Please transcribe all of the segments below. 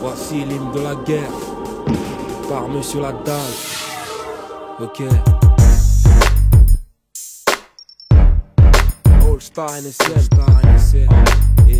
Voici l'hymne de la guerre par Monsieur la dalle. Ok. All Star NSM. Yeah.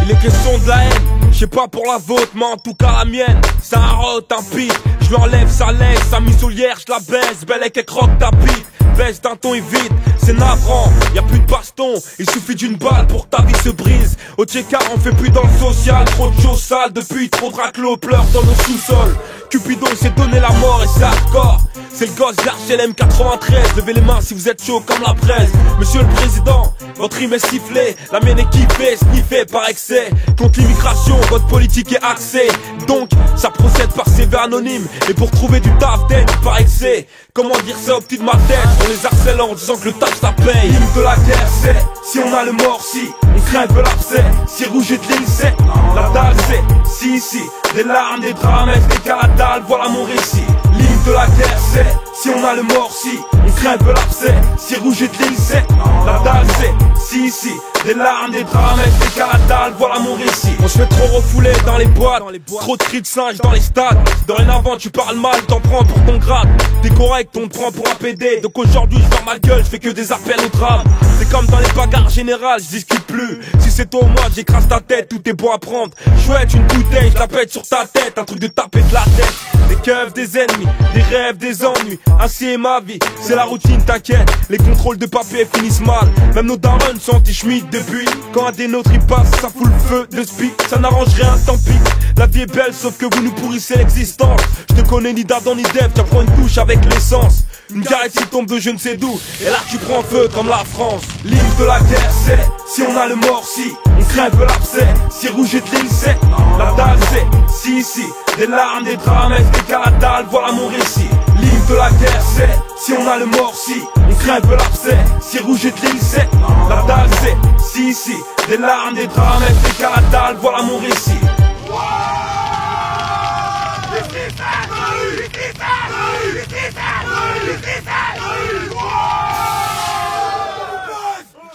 Il est question de la haine, je sais pas pour la vôtre, mais en tout cas la mienne. C'est un rot, un pit, je lui enlève sa laisse, sa muselière, je la baisse, belle et qu'elle croque ta bite. Baisse d'un ton et vite, c'est navrant, y'a plus de baston, il suffit d'une balle pour que ta vie se brise. Au Tchéka on fait plus dans le social, trop de choses sales, depuis trop de raclos pleurent dans nos sous-sols. Cupidon s'est donné la mort et c'est hardcore. C'est le gosse d'HLM 93, levez les mains si vous êtes chaud comme la presse. Monsieur le Président, votre rime est sifflée, la mienne est kiffée, sniffée par excès. Contre l'immigration, votre politique est axée, donc ça procède par CV anonyme. Et pour trouver du taf tête, il paraît que c'est, comment dire ça au petit de ma tête, on les harcèle en disant que le taf ça paye. L'hymne de la guerre c'est, si on a le mort si, on crève l'abcès. Si rouge et de ligne c'est, la dalle c'est, si ici, des larmes, des drames, des cas la dalle, voilà mon récit. L'hymne de la guerre c'est, si on a le mort si, on crève l'abcès. Si rouge et de ligne c'est, la dalle c'est, si ici, des larmes, des drames, des cas la dalle, voilà mon récit. On se fait trop refouler dans les boîtes, trop de cris de singe dans les stades. Dorénavant tu parles mal, t'en prends pour ton grade. T'es correct, on te prend pour un PD. Donc aujourd'hui je ferme ma gueule, je fais que des appels au drame. C'est comme dans les bagarres générales, je discute plus. Si c'est toi ou moi, j'écrase ta tête, tout est bon à prendre. Chouette, une bouteille, je la pète sur ta tête. Un truc de taper de la tête. Des keufs, des ennemis, des rêves, des ennuis. Ainsi est ma vie, c'est la routine, t'inquiète. Les contrôles de papier finissent mal. Même nos darons sont anti-schmidt depuis. Quand un des nôtres il passe, ça fout le feu de speak. Ça n'arrange rien, tant pis. La vie est belle, sauf que vous nous pourrissez l'existence. Je te connais ni d'Adam ni d'Ève, tu prends une douche avec l'essence. Une galaxie tombe de je ne sais d'où, et là tu prends feu comme la France. L'hymne de la guerre c'est, si on a le mort si, on crève l'abcès. Si rouge et de ligne c'est, la dalle c'est, si ici, des larmes, des drames, des cas la dalle, voilà mon récit. L'hymne de la guerre c'est, si on a le mort si, on crève l'abcès. Si rouge et de ligne c'est, la dalle c'est, si ici, des larmes, des drames, des cas la dalle, voilà mon récit.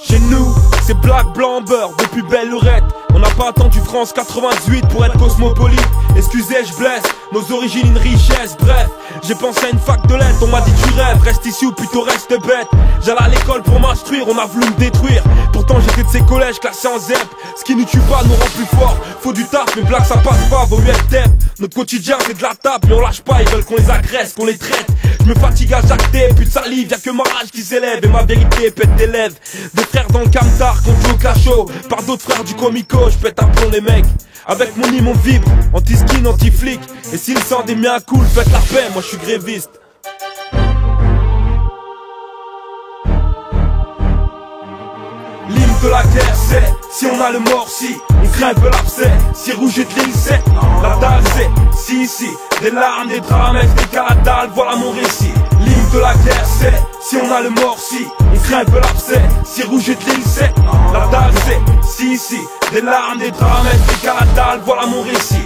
Chez nous, c'est black, blanc, beurre, depuis belle lurette. On n'a pas attendu France 98 pour être cosmopolite. Excusez, je blesse, nos origines une richesse. Bref, j'ai pensé à une fac de lettres. On m'a dit tu rêves, reste ici ou plutôt reste bête. J'allais à l'école pour m'instruire, on a voulu me détruire. Pourtant j'étais de ces collèges classés en ZEP. Ce qui nous tue pas nous rend plus fort. Faut du taf, mais blague ça passe pas, vaut mieux être tête. Notre quotidien c'est de la tape, mais on lâche pas, ils veulent qu'on les agresse, qu'on les traite. Je me fatigue à jacter, plus de salive, y'a que ma rage qui s'élève. Et ma vérité pète des lèvres. Des frères dans le camtar, qu'on joue au cachot. Par d'autres frères du comico, je pète un plomb les mecs. Avec mon hymne on vibre, anti-skin, anti-flic. Et si le sang des miens coule, faites la paix, moi je suis gréviste. L'hymne de la guerre c'est, si on a le mort si, on crève l'abcès. Si rouge et de ligne c'est, la dalle c'est, si ici, des larmes, des drames, des cas la dalle, voilà mon récit. L'hymne de la guerre c'est, si on a le mort si, on crève l'abcès. Si rouge et de ligne c'est, la dalle c'est, si ici, des larmes, des drames, des cas la dalle, voilà mon récit.